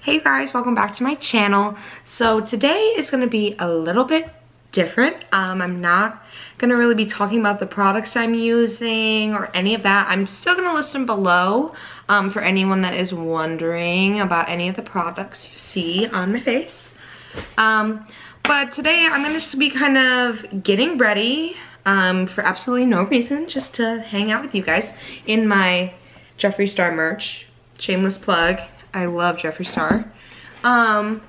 Hey you guys, welcome back to my channel. So today is going to be a little bit different. I'm not going to really be talking about the products I'm using or any of that. I'm still going to list them below for anyone that is wondering about any of the products you see on my face. But today I'm going to just be kind of getting ready for absolutely no reason, just to hang out with you guys in my Jeffree Star merch. Shameless plug. I love Jeffree Star. But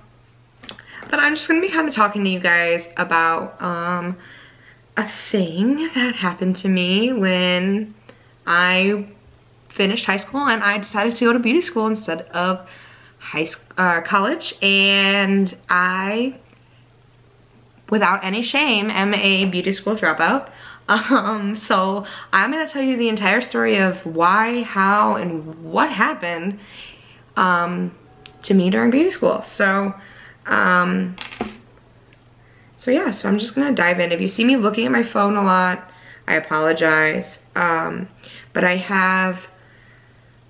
I'm just gonna be kind of talking to you guys about a thing that happened to me when I finished high school and I decided to go to beauty school instead of college. And I, without any shame, am a beauty school dropout. So I'm gonna tell you the entire story of why, how, and what happened to me during beauty school. So yeah, so I'm just gonna dive in. If you see me looking at my phone a lot, I apologize. But I have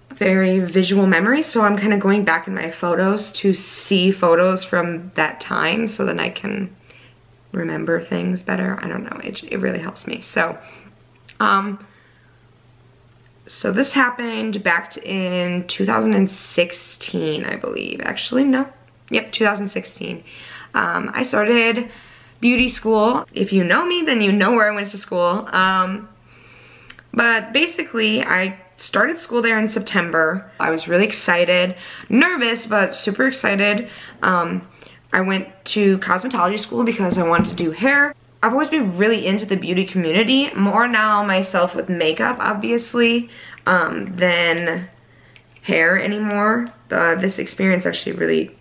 a very visual memory, so I'm kind of going back in my photos to see photos from that time so that I can remember things better. I don't know, it really helps me. So so this happened back in 2016, I believe. Actually, no. Yep, 2016. I started beauty school. If you know me, then you know where I went to school. But basically, I started school there in September. I was really excited, nervous, but super excited. I went to cosmetology school because I wanted to do hair. I've always been really into the beauty community, more now myself with makeup, obviously, than hair anymore. This experience actually really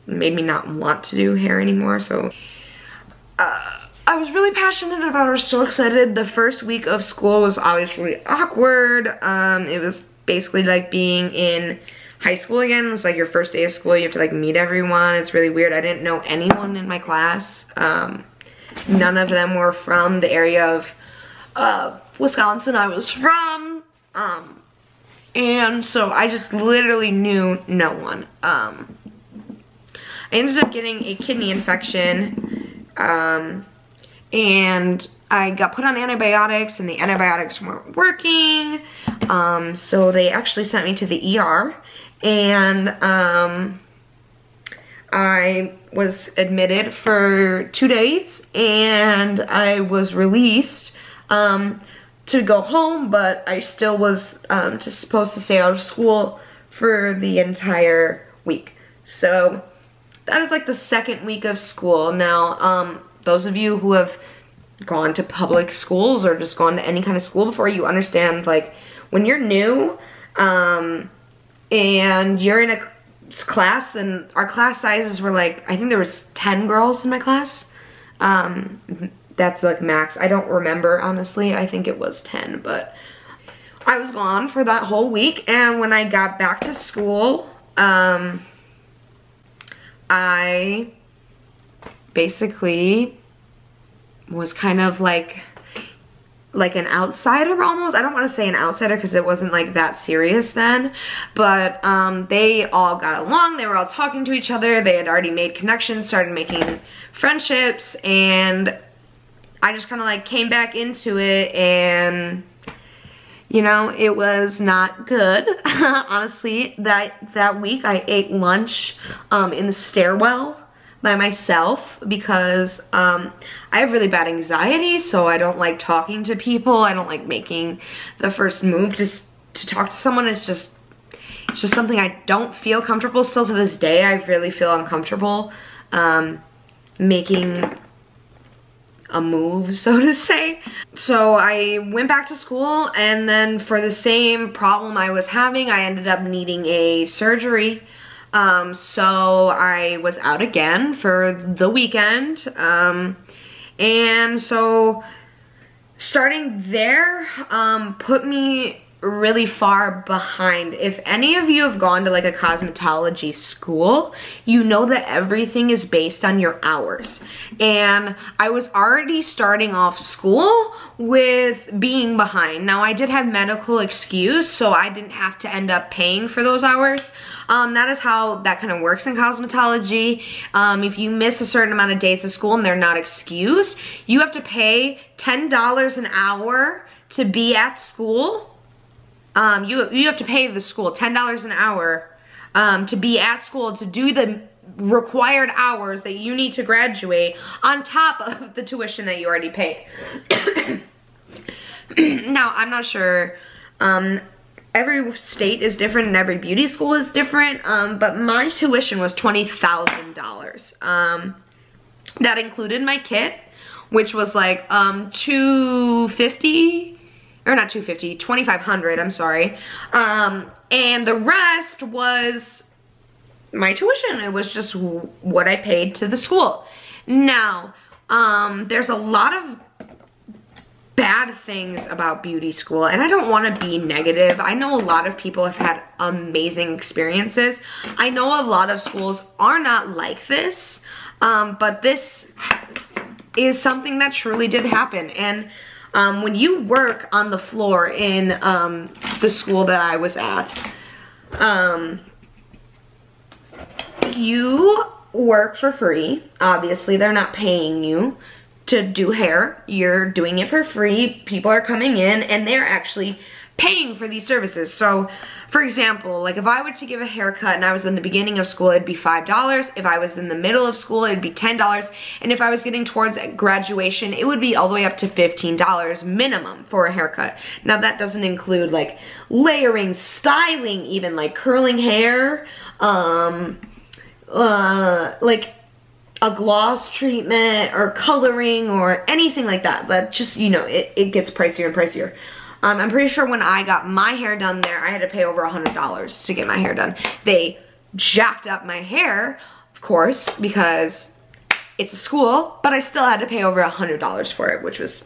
made me not want to do hair anymore, so I was really passionate about it. I was so excited. The first week of school was obviously awkward. It was basically like being in high school again. It's like your first day of school, you have to like meet everyone. It's really weird. I didn't know anyone in my class. None of them were from the area of Wisconsin I was from. And so I just literally knew no one. I ended up getting a kidney infection, and I got put on antibiotics, and the antibiotics weren't working. So they actually sent me to the ER, and I was admitted for 2 days, and I was released to go home, but I still was just supposed to stay out of school for the entire week. So that is like the second week of school. Now, those of you who have gone to public schools or just gone to any kind of school before, you understand, like, when you're new and you're in a class, and our class sizes were like, I think there was 10 girls in my class. That's like max. I don't remember, honestly. I think it was 10, but I was gone for that whole week, and when I got back to school, I basically was kind of like an outsider almost. I don't want to say an outsider because it wasn't like that serious then, but they all got along. They were all talking to each other. They had already made connections, started making friendships, and I just kind of like came back into it, and you know, it was not good. Honestly, that week I ate lunch in the stairwell by myself because I have really bad anxiety, so I don't like talking to people. I don't like making the first move to talk to someone. It's just something I don't feel comfortable. Still to this day, I really feel uncomfortable making a move, so to say. So I went back to school, and then for the same problem I was having, I ended up needing a surgery. So I was out again for the weekend, and so starting there put me really far behind. If any of you have gone to like a cosmetology school, you know that everything is based on your hours. And I was already starting off school with being behind. Now I did have medical excuse, so I didn't have to end up paying for those hours. That is how that kind of works in cosmetology. If you miss a certain amount of days of school and they're not excused, you have to pay $10 an hour to be at school. You have to pay the school $10 an hour to be at school to do the required hours that you need to graduate on top of the tuition that you already paid. Now, I'm not sure, every state is different and every beauty school is different, but my tuition was $20,000. That included my kit, which was like $250, or not $250, $2,500, I'm sorry. And the rest was my tuition. It was just what I paid to the school. Now, there's a lot of bad things about beauty school, and I don't want to be negative. I know a lot of people have had amazing experiences. I know a lot of schools are not like this, but this is something that truly did happen. And when you work on the floor in the school that I was at, you work for free. Obviously, they're not paying you to do hair. You're doing it for free. People are coming in and they're actually paying for these services. So, for example, like if I were to give a haircut and I was in the beginning of school, it'd be $5. If I was in the middle of school, it'd be $10. And if I was getting towards graduation, it would be all the way up to $15 minimum for a haircut. Now that doesn't include like layering, styling, even like curling hair, like a gloss treatment or coloring or anything like that. But just, you know, it gets pricier and pricier. I'm pretty sure when I got my hair done there, I had to pay over $100 to get my hair done. They jacked up my hair, of course, because it's a school, but I still had to pay over $100 for it, which was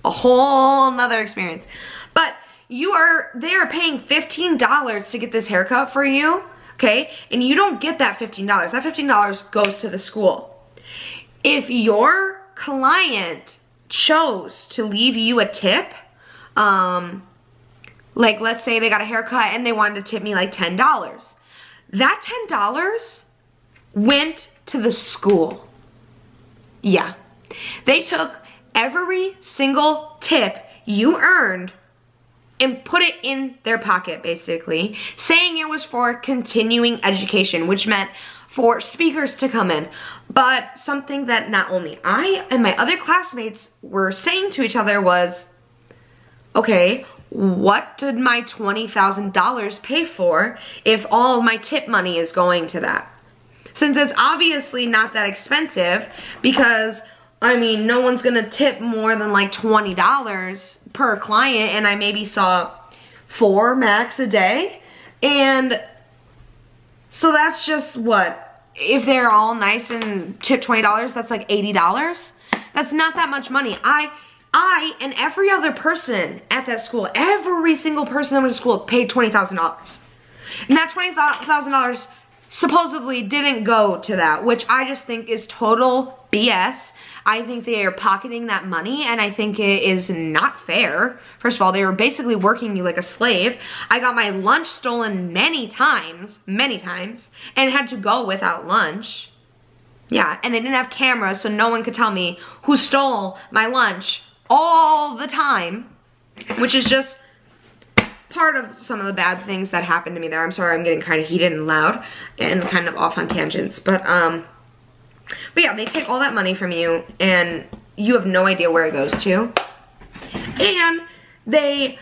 a whole nother experience. But they are paying $15 to get this haircut for you, okay? And you don't get that $15. That $15 goes to the school. If your client chose to leave you a tip, like let's say they got a haircut and they wanted to tip me like $10. That $10 went to the school. Yeah. They took every single tip you earned and put it in their pocket, basically, saying it was for continuing education, which meant for speakers to come in. But something that not only I and my other classmates were saying to each other was, okay, what did my $20,000 pay for if all of my tip money is going to that? Since it's obviously not that expensive, because, I mean, no one's gonna tip more than like $20 per client, and I maybe saw 4 max a day. And so that's just what? If they're all nice and tip $20, that's like $80. That's not that much money. I and every other person at that school, every single person that went to school paid $20,000. And that $20,000 supposedly didn't go to that, which I just think is total BS. I think they are pocketing that money, and I think it is not fair. First of all, they were basically working me like a slave. I got my lunch stolen many times, and had to go without lunch. Yeah, and they didn't have cameras, so no one could tell me who stole my lunch all the time, which is just part of some of the bad things that happened to me there. I'm sorry, I'm getting kind of heated and loud and kind of off on tangents, but yeah, they take all that money from you and you have no idea where it goes to. And they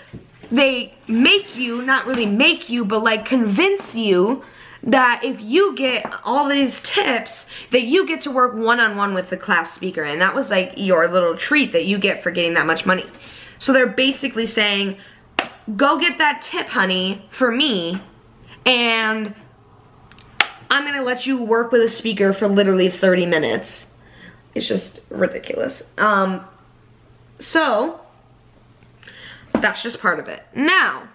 make you, not really make you, but like convince you that if you get all these tips, that you get to work one-on-one with the class speaker. And that was like your little treat that you get for getting that much money. So they're basically saying, go get that tip, honey, for me, and I'm gonna let you work with a speaker for literally 30 minutes. It's just ridiculous. So that's just part of it. Now,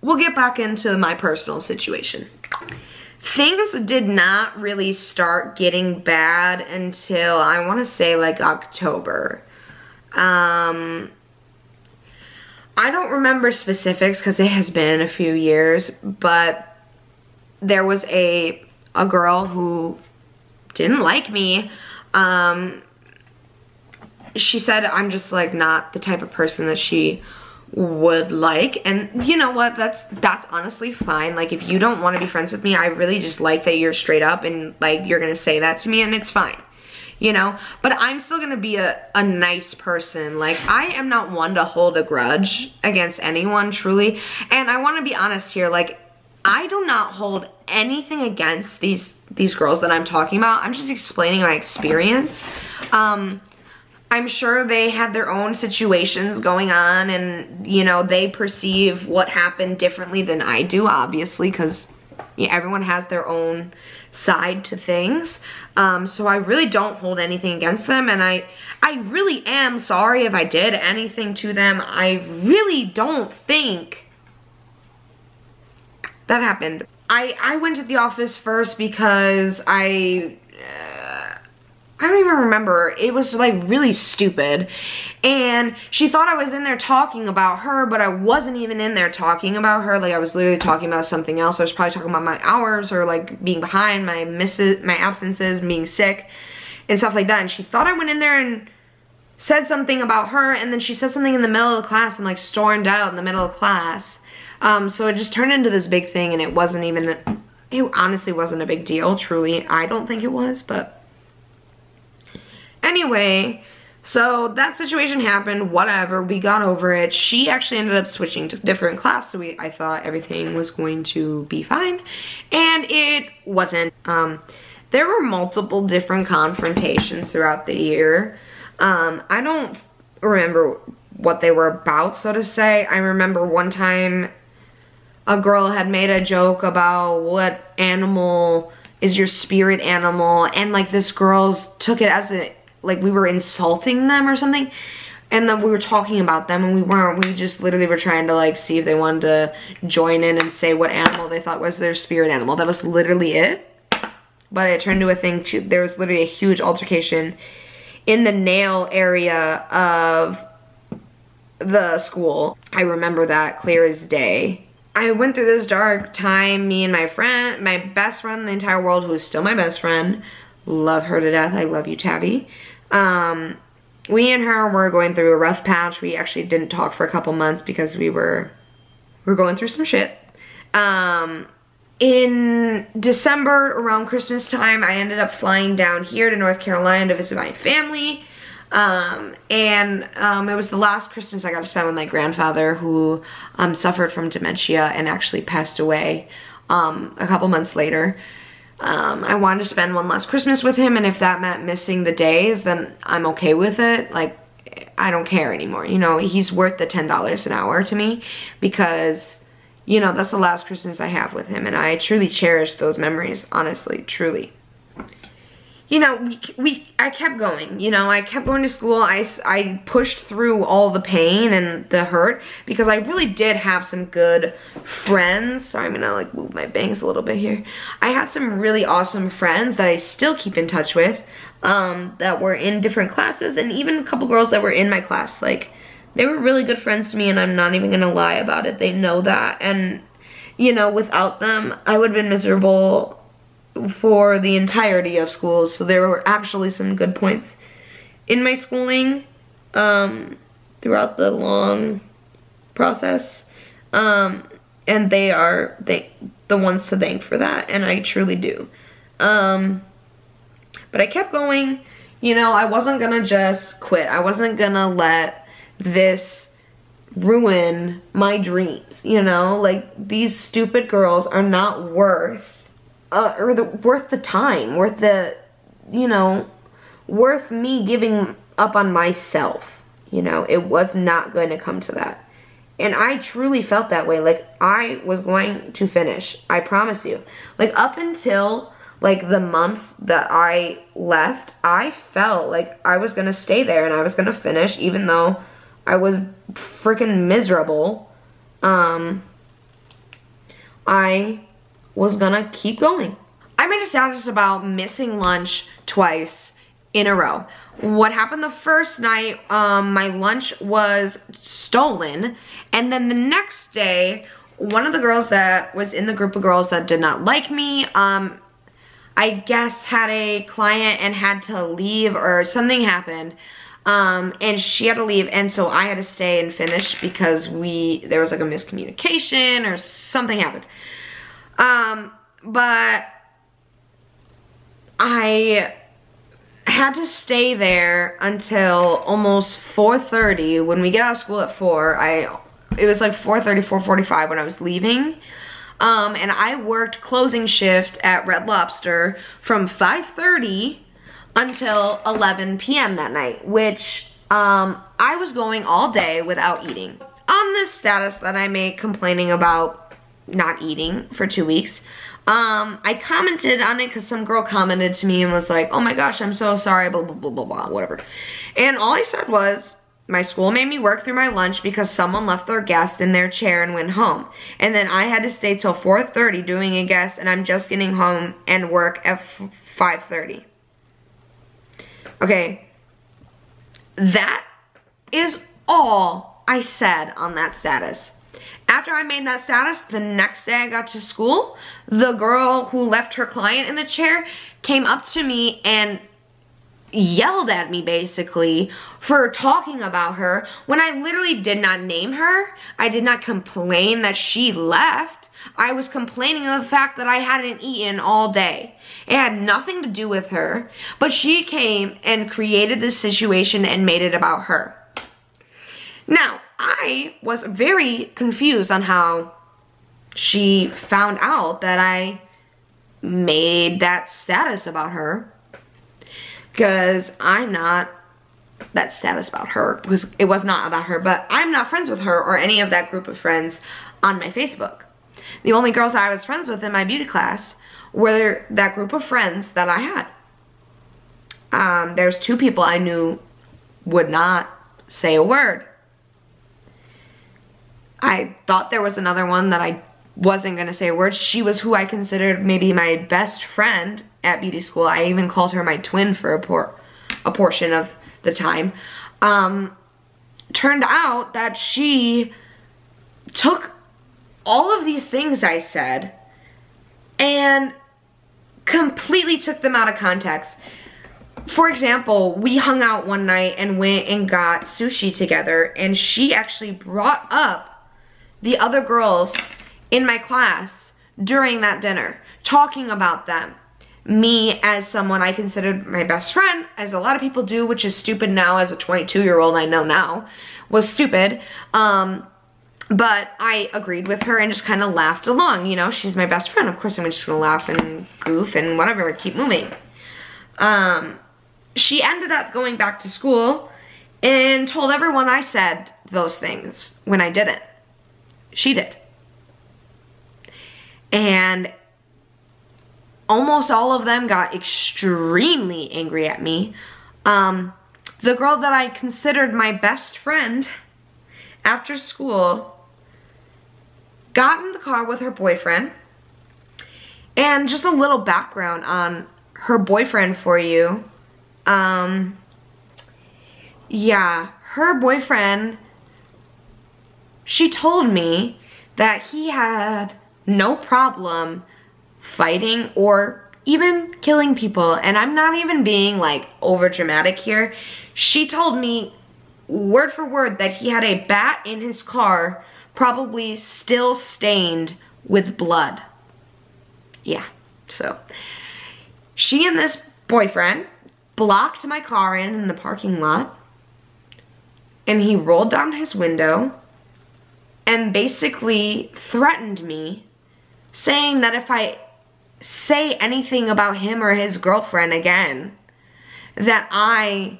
we'll get back into my personal situation. Things did not really start getting bad until, I want to say, like October. I don't remember specifics because it has been a few years, but there was a girl who didn't like me. She said I'm just like not the type of person that she would like, and you know what, that's honestly fine. Like, if you don't want to be friends with me, I really just like that you're straight up and like you're gonna say that to me, and it's fine, you know. But I'm still gonna be a nice person. Like, I am not one to hold a grudge against anyone, truly. And I want to be honest here, like, I do not hold anything against these girls that I'm talking about. I'm just explaining my experience. I'm sure they had their own situations going on, and, you know, they perceive what happened differently than I do, obviously, because everyone has their own side to things. So I really don't hold anything against them, and I really am sorry if I did anything to them. I really don't think that happened. I went to the office first because I don't even remember. It was like really stupid. And she thought I was in there talking about her, but I wasn't even in there talking about her. Like, I was literally talking about something else. I was probably talking about my hours, or like being behind, my absences, being sick and stuff like that. And she thought I went in there and said something about her, and then she said something in the middle of the class and like stormed out in the middle of class. So it just turned into this big thing, and it wasn't even, it honestly wasn't a big deal, truly. I don't think it was, but anyway, so that situation happened, whatever, we got over it. She actually ended up switching to different class, so I thought everything was going to be fine, and it wasn't. There were multiple different confrontations throughout the year. I don't remember what they were about, so to say. I remember one time a girl had made a joke about what animal is your spirit animal, and like this girl's took it as a, like we were insulting them or something, and then we were talking about them, and we weren't. We just literally were trying to like see if they wanted to join in and say what animal they thought was their spirit animal. That was literally it. But it turned into a thing too. There was literally a huge altercation in the nail area of the school. I remember that clear as day. I went through this dark time, me and my friend, my best friend in the entire world, who is still my best friend. Love her to death. I love you, Tabby. We and her were going through a rough patch. We actually didn't talk for a couple months because we were going through some shit. In December, around Christmas time, I ended up flying down here to North Carolina to visit my family. It was the last Christmas I got to spend with my grandfather, who suffered from dementia and actually passed away a couple months later. I wanted to spend one last Christmas with him, and if that meant missing the days, then I'm okay with it. Like, I don't care anymore. You know, he's worth the $10 an hour to me, because, you know, that's the last Christmas I have with him, and I truly cherish those memories, honestly, truly. You know, I kept going, you know, I kept going to school. I pushed through all the pain and the hurt, because I really did have some good friends. Sorry, I'm gonna like move my bangs a little bit here. I had some really awesome friends that I still keep in touch with, that were in different classes, and even a couple girls that were in my class. Like, they were really good friends to me, and I'm not even gonna lie about it. They know that, and, you know, without them, I would have been miserable for the entirety of school. So there were actually some good points in my schooling throughout the long process, and they are the ones to thank for that, and I truly do. But I kept going. You know, I wasn't gonna just quit. I wasn't gonna let this ruin my dreams, you know? Like, these stupid girls are not worth worth the time, worth the, you know, worth me giving up on myself. You know, it was not going to come to that. And I truly felt that way. Like, I was going to finish. I promise you. Like, up until, like, the month that I left, I felt like I was going to stay there and I was going to finish, even though I was freaking miserable. I was gonna keep going. I made a status about missing lunch twice in a row. What happened the first night, my lunch was stolen, and then the next day, one of the girls that was in the group of girls that did not like me, I guess had a client and had to leave, or something happened, and she had to leave, and so I had to stay and finish because there was like a miscommunication or something happened. But I had to stay there until almost 4:30. When we get out of school at 4, it was like 4:30, 4:45 when I was leaving. And I worked closing shift at Red Lobster from 5:30 until 11 p.m. that night, which I was going all day without eating. On this status that I made complaining about not eating for 2 weeks, I commented on it because some girl commented to me and was like, oh my gosh, I'm so sorry, blah, blah, blah, blah, blah, whatever. And all I said was, my school made me work through my lunch because someone left their guest in their chair and went home. And then I had to stay till 4:30 doing a guest, and I'm just getting home and work at 5:30. Okay, that is all I said on that status. After I made that status, the next day I got to school, the girl who left her client in the chair came up to me and yelled at me basically for talking about her when I literally did not name her. I did not complain that she left. I was complaining of the fact that I hadn't eaten all day. It had nothing to do with her, but she came and created this situation and made it about her. Now, I was very confused on how she found out that I made that status about her, because I'm not that status about her, because it was not about her, but I'm not friends with her or any of that group of friends on my Facebook. The only girls I was friends with in my beauty class were that group of friends that I had. There's 2 people I knew would not say a word. I thought there was another one that I wasn't gonna say a word. She was who I considered maybe my best friend at beauty school. I even called her my twin for a portion of the time. Turned out that she took all of these things I said and completely took them out of context. For example, we hung out one night and went and got sushi together, and she actually brought up the other girls in my class during that dinner, talking about them. Me as someone I considered my best friend, as a lot of people do, which is stupid now as a 22-year-old, I know now, was stupid. But I agreed with her and just kind of laughed along. You know, she's my best friend. Of course I'm just gonna laugh and goof and whatever, keep moving. She ended up going back to school and told everyone I said those things when I didn't. She did. And almost all of them got extremely angry at me. The girl that I considered my best friend after school got in the car with her boyfriend. And just a little background on her boyfriend for you. Yeah, her boyfriend, she told me that he had no problem fighting or even killing people. And I'm not even being like over dramatic here. She told me word for word that he had a bat in his car, probably still stained with blood. Yeah, so she and this boyfriend blocked my car in the parking lot, and he rolled down his window and basically threatened me, saying that if I say anything about him or his girlfriend again, that I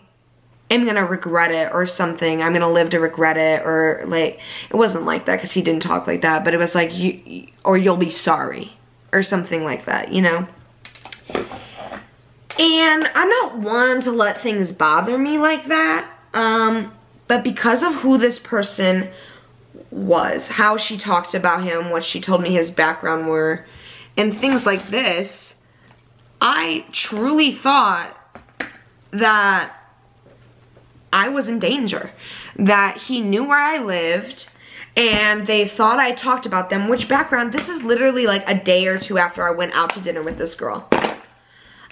am gonna regret it or something. I'm gonna live to regret it, or like, it wasn't like that because he didn't talk like that, but it was like, or you'll be sorry or something like that, you know? And I'm not one to let things bother me like that, but because of who this person was, how she talked about him, what she told me his background were, and things like this, I truly thought that I was in danger, that he knew where I lived, and they thought I talked about them, which background, this is literally like a day or two after I went out to dinner with this girl.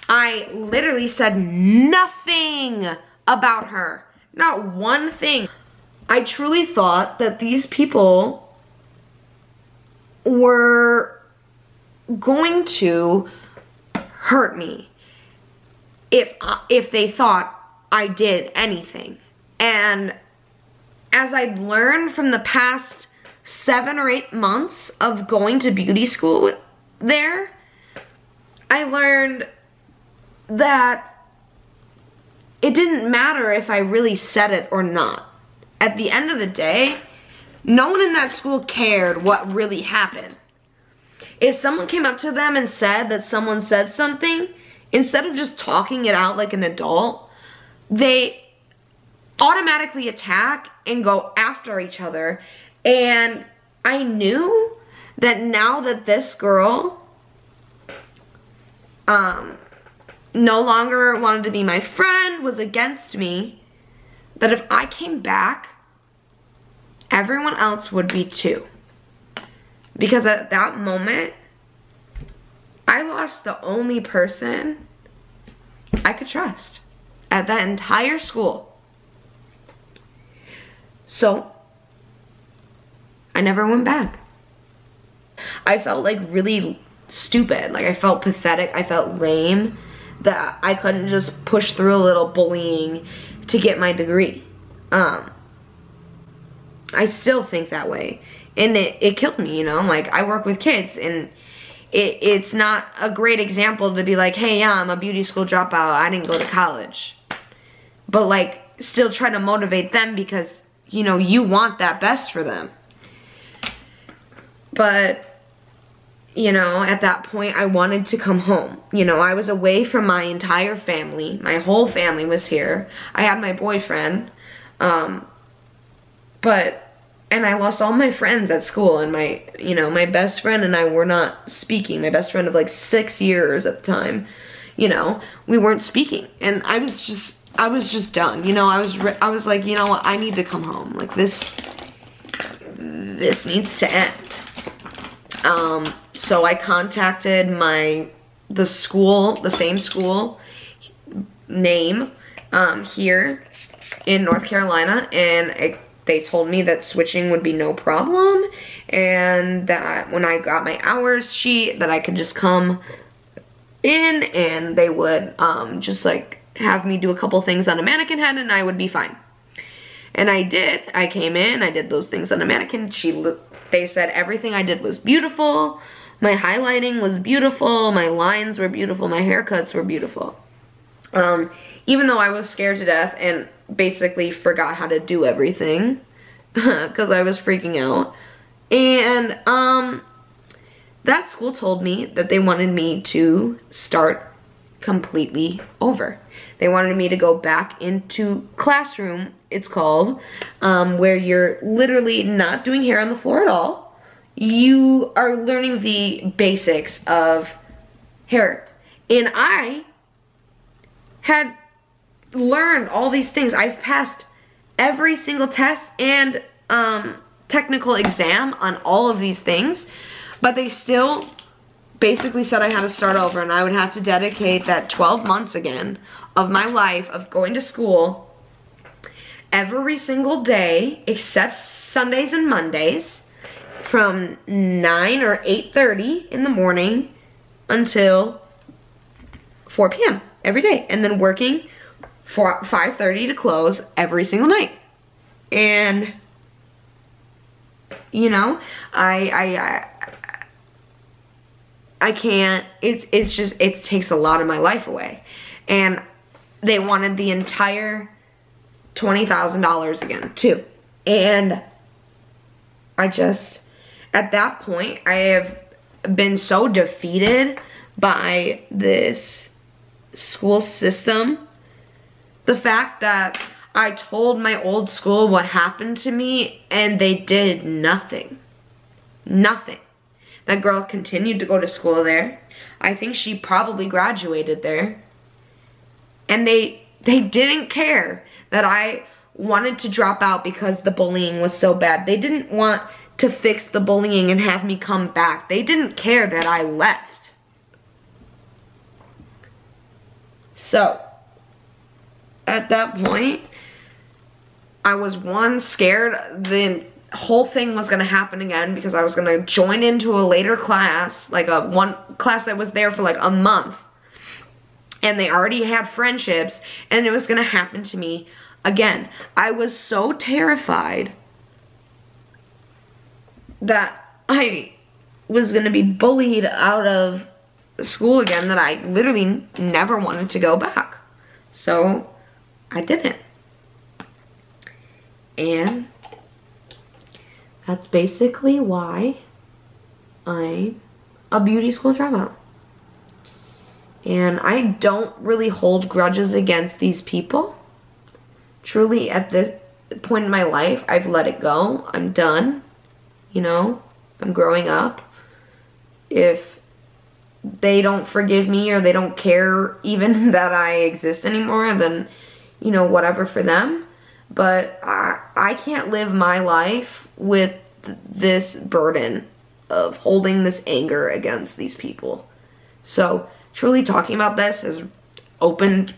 I literally said nothing about her, not one thing. I truly thought that these people were going to hurt me if they thought I did anything. And as I've learned from the past 7 or 8 months of going to beauty school there, I learned that it didn't matter if I really said it or not. At the end of the day, no one in that school cared what really happened. If someone came up to them and said that someone said something, instead of just talking it out like an adult, they automatically attack and go after each other. And I knew that now that this girl no longer wanted to be my friend, was against me, that if I came back, everyone else would be too. Because at that moment, I lost the only person I could trust at that entire school. So, I never went back. I felt like really stupid. Like I felt pathetic. I felt lame that I couldn't just push through a little bullying to get my degree. I still think that way. And it killed me, you know? Like, I work with kids, and it's not a great example to be like, hey, yeah, I'm a beauty school dropout, I didn't go to college. But, like, still try to motivate them because, you know, you want that best for them. But, you know, at that point, I wanted to come home. You know, I was away from my entire family. My whole family was here. I had my boyfriend. And I lost all my friends at school, and my, you know, my best friend and I were not speaking. My best friend of like 6 years at the time, you know, we weren't speaking. And I was just done. You know, I was like, you know what, I need to come home. Like this needs to end. So I contacted the same school name, here in North Carolina, and they told me that switching would be no problem, and that when I got my hours sheet that I could just come in and they would just like have me do a couple things on a mannequin head and I would be fine. And I did. I came in, I did those things on a mannequin. They said everything I did was beautiful. My highlighting was beautiful, my lines were beautiful, my haircuts were beautiful. Even though I was scared to death and basically forgot how to do everything because I was freaking out. And that school told me that they wanted me to start completely over. They wanted me to go back into classroom, it's called, where you're literally not doing hair on the floor at all. You are learning the basics of hair. And I had learned all these things. I've passed every single test and technical exam on all of these things, but they still basically said I had to start over, and I would have to dedicate that 12 months again of my life of going to school every single day except Sundays and Mondays from 9 or 8:30 in the morning until 4 p.m. every day, and then working for 5:30 to close every single night. And you know, I can't, it's just, it takes a lot of my life away. And they wanted the entire $20,000 again too. And I just, at that point, I have been so defeated by this school system. The fact that I told my old school what happened to me and they did nothing. Nothing. That girl continued to go to school there. I think she probably graduated there. And they didn't care that I wanted to drop out because the bullying was so bad. They didn't want to fix the bullying and have me come back. They didn't care that I left. So, at that point, I was scared the whole thing was gonna happen again because I was gonna join into a later class, like one class that was there for like a month. And they already had friendships and it was gonna happen to me again. I was so terrified that I was gonna be bullied out of school again that I literally never wanted to go back. So I didn't. And that's basically why I'm a beauty school dropout. And I don't really hold grudges against these people. Truly, at this point in my life, I've let it go. I'm done. You know, I'm growing up. If they don't forgive me or they don't care even that I exist anymore, then, you know, whatever for them. But I can't live my life with this burden of holding this anger against these people. So, truly talking about this has opened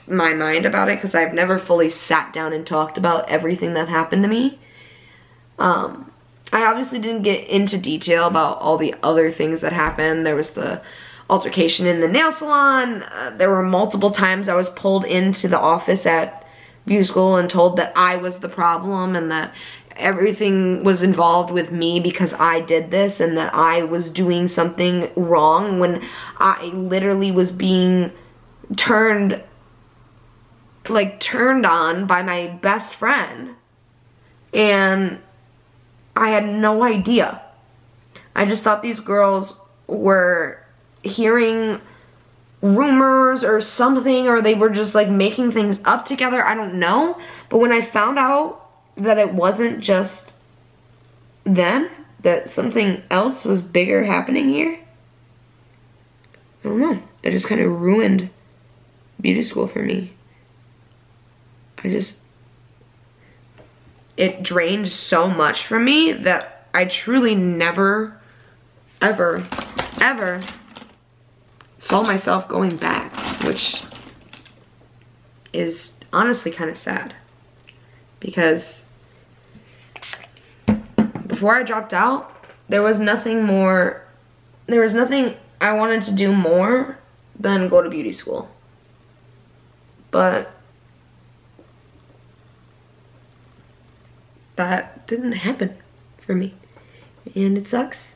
my mind about it because I've never fully sat down and talked about everything that happened to me. I obviously didn't get into detail about all the other things that happened. There was the altercation in the nail salon. There were multiple times I was pulled into the office at beauty school and told that I was the problem and that everything was involved with me because I did this and that I was doing something wrong when I literally was being turned on by my best friend. And I had no idea. I just thought these girls were hearing rumors or something, or they were just like making things up together. I don't know. But when I found out that it wasn't just them, that something else was bigger happening here, I don't know. It just kind of ruined beauty school for me. It drained so much from me that I truly never, ever saw myself going back, which is honestly kind of sad. Because before I dropped out, there was nothing I wanted to do more than go to beauty school. But that didn't happen for me. And it sucks.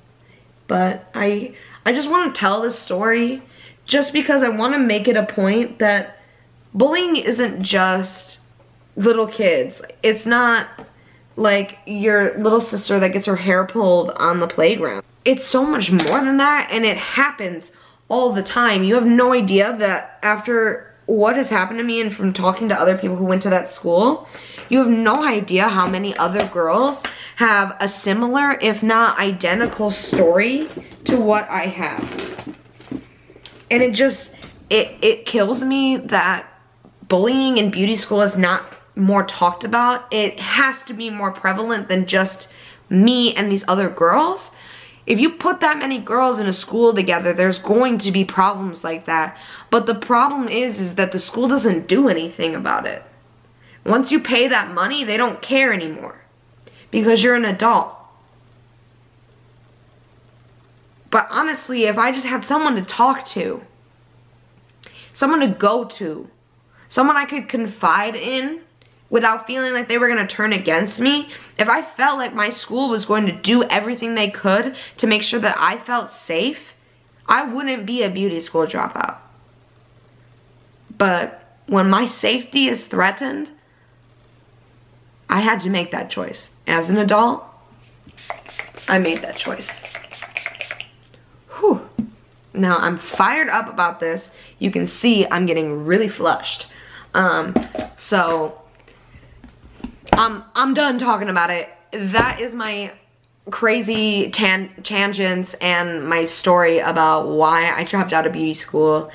But I just want to tell this story just because I want to make it a point that bullying isn't just little kids. It's not like your little sister that gets her hair pulled on the playground. It's so much more than that, and it happens all the time. You have no idea that after what has happened to me and from talking to other people who went to that school, you have no idea how many other girls have a similar, if not identical, story to what I have. And it kills me that bullying in beauty school is not more talked about. It has to be more prevalent than just me and these other girls. If you put that many girls in a school together, there's going to be problems like that. But the problem is that the school doesn't do anything about it. Once you pay that money, they don't care anymore because you're an adult. But honestly, if I just had someone to talk to, someone to go to, someone I could confide in without feeling like they were going to turn against me, if I felt like my school was going to do everything they could to make sure that I felt safe, I wouldn't be a beauty school dropout. But when my safety is threatened, I had to make that choice. As an adult, I made that choice. Whew. Now, I'm fired up about this. You can see I'm getting really flushed. So I'm done talking about it. That is my crazy tangents and my story about why I dropped out of beauty school.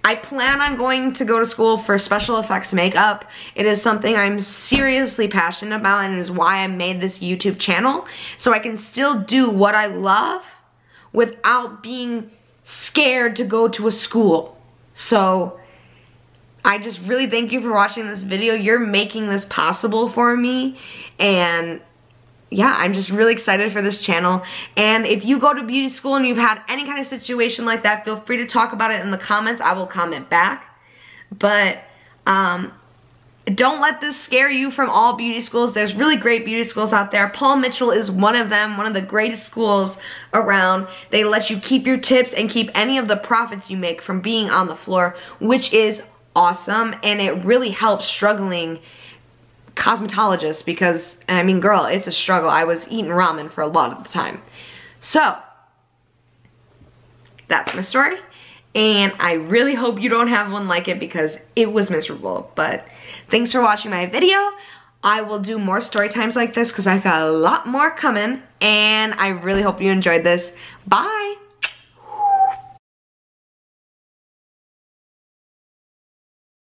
I plan on going to go to school for special effects makeup. It is something I'm seriously passionate about, and is why I made this YouTube channel, so I can still do what I love without being scared to go to a school. So I just really thank you for watching this video. You're making this possible for me, and yeah, I'm just really excited for this channel. And if you go to beauty school and you've had any kind of situation like that, feel free to talk about it in the comments. I will comment back. But don't let this scare you from all beauty schools. There's really great beauty schools out there. Paul Mitchell is one of them, one of the greatest schools around. They let you keep your tips and keep any of the profits you make from being on the floor, which is awesome, and it really helps struggling cosmetologists, because I mean, girl, it's a struggle. I was eating ramen for a lot of the time. So that's my story, and I really hope you don't have one like it, because it was miserable. But thanks for watching my video. I will do more story times like this because I've got a lot more coming, and I really hope you enjoyed this. Bye.